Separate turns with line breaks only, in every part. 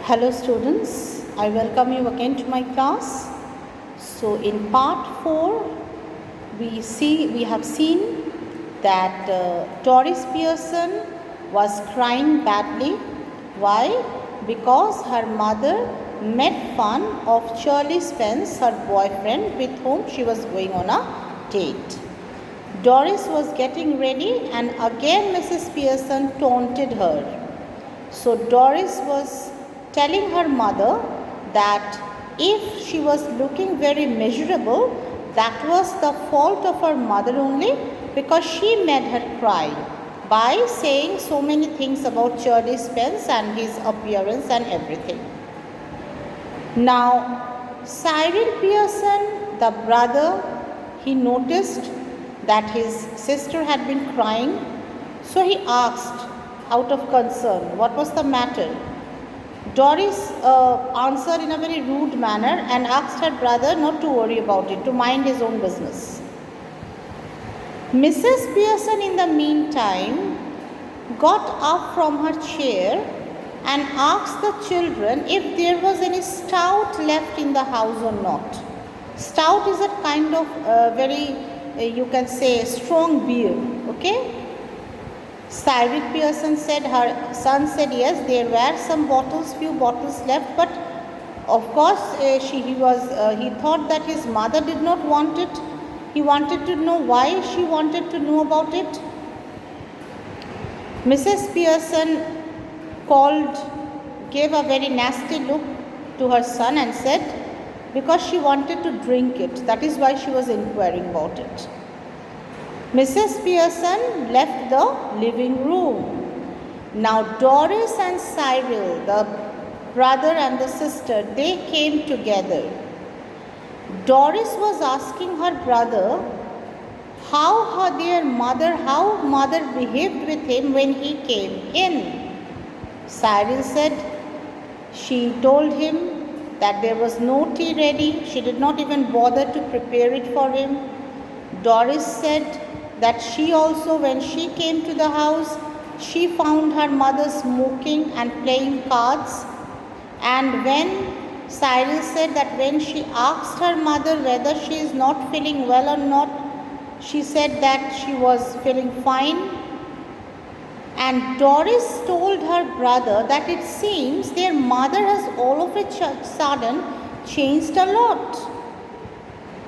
Hello students, I welcome you again to my class. So in part 4, we have seen that Doris Pearson was crying badly. Why? Because her mother made fun of Shirley Spence, her boyfriend with whom she was going on a date. Doris was getting ready and again Mrs. Pearson taunted her. So Doris was telling her mother that if she was looking very miserable, that was the fault of her mother only, because she made her cry by saying so many things about Shirley Spence and his appearance and everything. Now, Cyril Pearson, the brother, he noticed that his sister had been crying, so he asked out of concern, what was the matter? Doris answered in a very rude manner and asked her brother not to worry about it, to mind his own business. Mrs. Pearson in the meantime got up from her chair and asked the children if there was any stout left in the house or not. Stout is a kind of very, you can say, strong beer, okay? Cyril Pearson said, her son said, yes, there were some bottles, few bottles left, but of course he thought that his mother did not want it. He wanted to know why she wanted to know about it. Mrs. Pearson gave a very nasty look to her son and said, because she wanted to drink it, that is why she was inquiring about it. Mrs. Pearson left the living room. Now Doris and Cyril, the brother and the sister, they came together. Doris was asking her brother how mother behaved with him when he came in. Cyril said she told him that there was no tea ready. She did not even bother to prepare it for him. Doris said that she also, when she came to the house, she found her mother smoking and playing cards. And when Cyril said that when she asked her mother whether she is not feeling well or not, she said that she was feeling fine. And Doris told her brother that it seems their mother has all of a sudden changed a lot.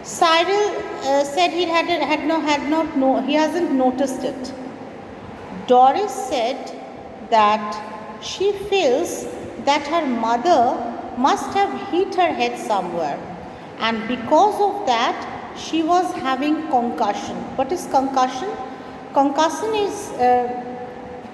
Cyril said he hasn't noticed it. Doris said that she feels that her mother must have hit her head somewhere, and because of that she was having concussion. What is concussion? Concussion is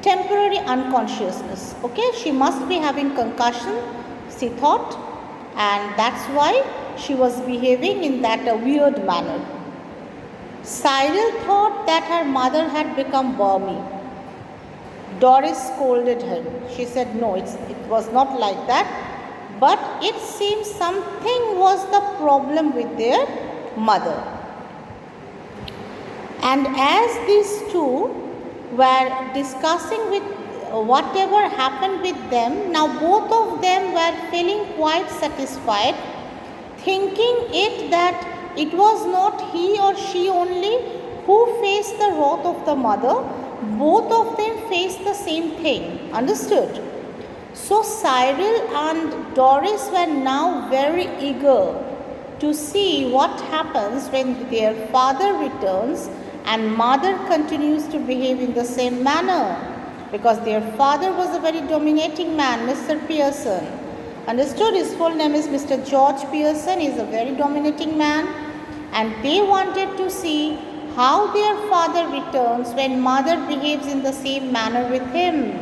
temporary unconsciousness. Okay, she must be having concussion, she thought, and that's why she was behaving in that weird manner. Cyril thought that her mother had become balmy. Doris scolded her. She said, no, it was not like that, but it seems something was the problem with their mother. And as these two were discussing with whatever happened with them, now both of them were feeling quite satisfied, thinking it that it was not he or she only who faced the wrath of the mother, both of them faced the same thing. Understood? So Cyril and Doris were now very eager to see what happens when their father returns and mother continues to behave in the same manner, because their father was a very dominating man, Mr. Pearson. Understood? His full name is Mr. George Pearson. He is a very dominating man, and they wanted to see how their father returns when mother behaves in the same manner with him.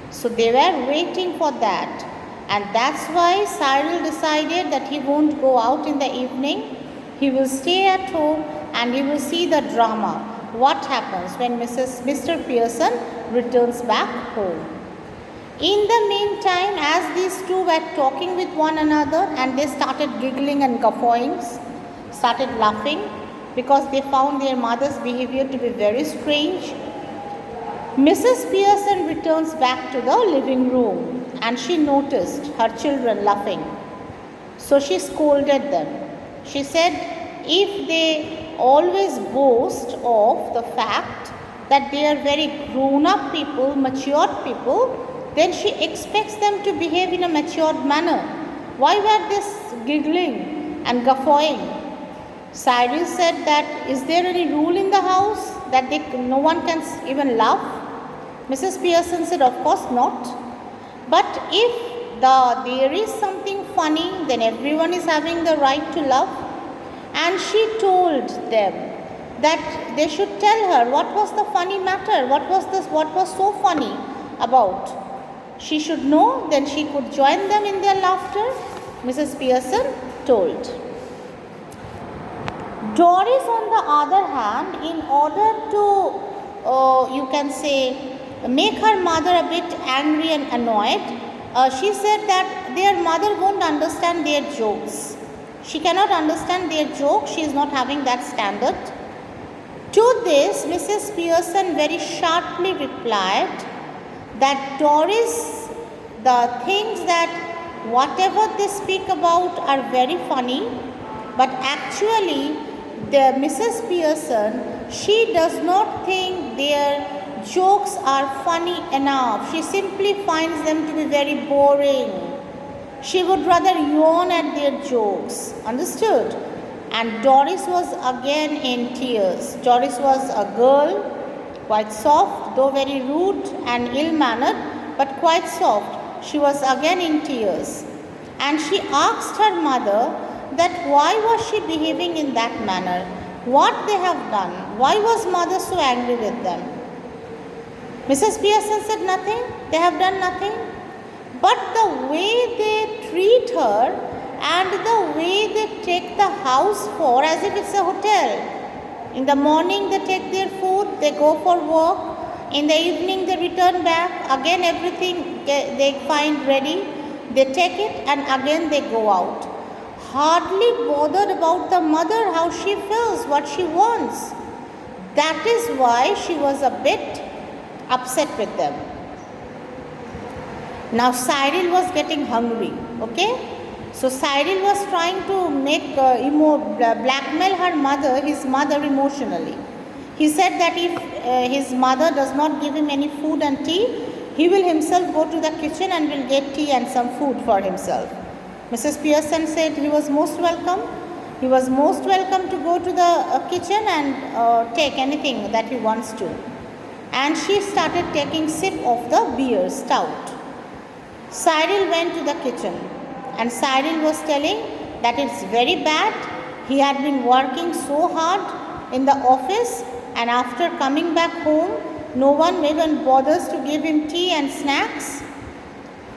So they were waiting for that, and that's why Cyril decided that he won't go out in the evening. He will stay at home and he will see the drama. What happens when Mr. Pearson returns back home. In the meantime, as these two were talking with one another, and they started giggling and guffawing, started laughing, because they found their mother's behavior to be very strange. Mrs. Pearson returns back to the living room, and she noticed her children laughing. So she scolded them. She said, if they always boast of the fact that they are very grown-up people, matured people, then she expects them to behave in a matured manner. Why were they giggling and guffawing? Cyril said that, is there any rule in the house that no one can even laugh? Mrs. Pearson said, of course not. But if there is something funny, then everyone is having the right to laugh. And she told them that they should tell her what was the funny matter, what was so funny about. She should know, then she could join them in their laughter, Mrs. Pearson told. Doris, on the other hand, in order to, you can say, make her mother a bit angry and annoyed, she said that their mother won't understand their jokes. She cannot understand their jokes. She is not having that standard. To this, Mrs. Pearson very sharply replied that Doris, the things that whatever they speak about are very funny, but actually the Mrs. Pearson, she does not think their jokes are funny enough. She simply finds them to be very boring. She would rather yawn at their jokes. Understood? And Doris was again in tears. Doris was a girl, quite soft, though very rude and ill-mannered, but quite soft. She was again in tears. And she asked her mother that why was she behaving in that manner? What they have done? Why was mother so angry with them? Mrs. Pearson said nothing. They have done nothing. But the way they treat her and the way they take the house for as if it's a hotel. In the morning they take their food, they go for work. In the evening they return back. Again everything they find ready. They take it and again they go out. Hardly bothered about the mother, how she feels, what she wants. That is why she was a bit upset with them. Now Cyril was getting hungry, okay? So Cyril was trying to make blackmail his mother emotionally. He said that if his mother does not give him any food and tea, he will himself go to the kitchen and will get tea and some food for himself. Mrs. Pearson said he was most welcome. He was most welcome to go to the kitchen and take anything that he wants to. And she started taking sip of the beer, stout. Cyril went to the kitchen and Cyril was telling that it's very bad. He had been working so hard in the office and after coming back home, no one even bothers to give him tea and snacks.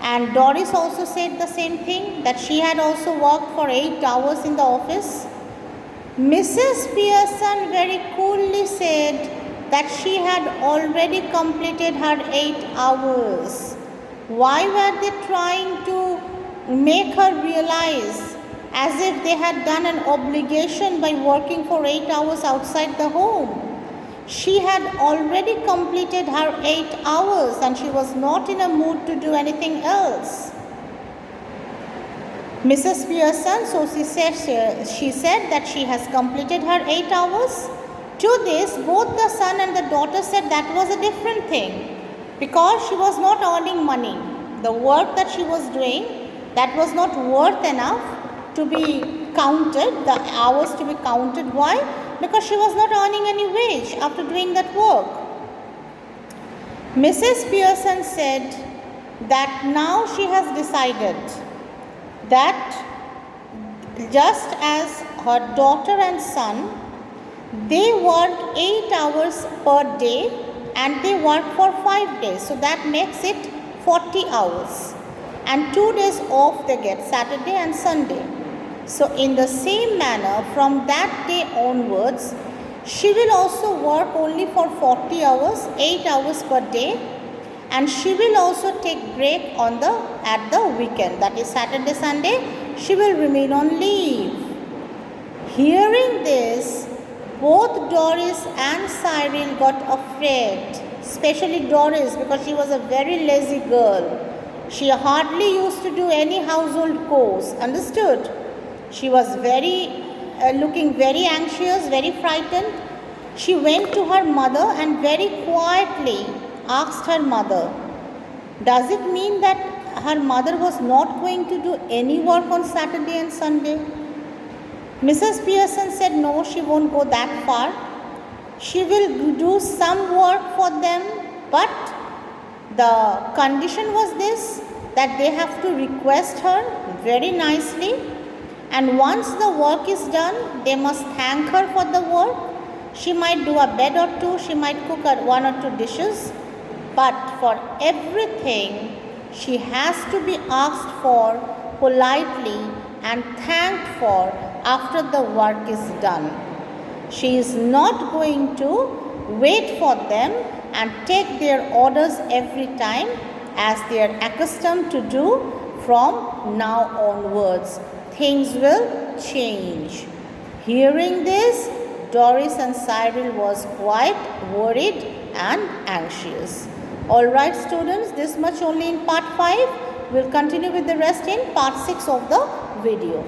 And Doris also said the same thing, that she had also worked for 8 hours in the office. Mrs. Pearson very coolly said that she had already completed her 8 hours. Why were they trying to make her realize as if they had done an obligation by working for 8 hours outside the home? She had already completed her 8 hours and she was not in a mood to do anything else. Mrs. Pearson, so she said that she has completed her 8 hours. To this, both the son and the daughter said that was a different thing because she was not earning money. The work that she was doing, that was not worth enough to be counted, the hours to be counted. Why? Because she was not earning any wage after doing that work. Mrs. Pearson said that now she has decided that just as her daughter and son, they work 8 hours per day and they work for 5 days. So that makes it 40 hours. And 2 days off they get, Saturday and Sunday. So in the same manner, from that day onwards, she will also work only for 40 hours, 8 hours per day. And she will also take break at the weekend. That is Saturday, Sunday, she will remain on leave. Hearing this, both Doris and Cyril got afraid, especially Doris because she was a very lazy girl. She hardly used to do any household chores. Understood? She was looking very anxious, very frightened. She went to her mother and very quietly asked her mother, does it mean that her mother was not going to do any work on Saturday and Sunday? Mrs. Pearson said no, she won't go that far. She will do some work for them, but the condition was this, that they have to request her very nicely, and once the work is done, they must thank her for the work. She might do a bed or two, she might cook one or two dishes, but for everything she has to be asked for politely and thanked for after the work is done. She is not going to wait for them and take their orders every time as they are accustomed to do from now onwards. Things will change. Hearing this, Doris and Cyril was quite worried and anxious. Alright students, this much only in part 5. We'll continue with the rest in part 6 of the video.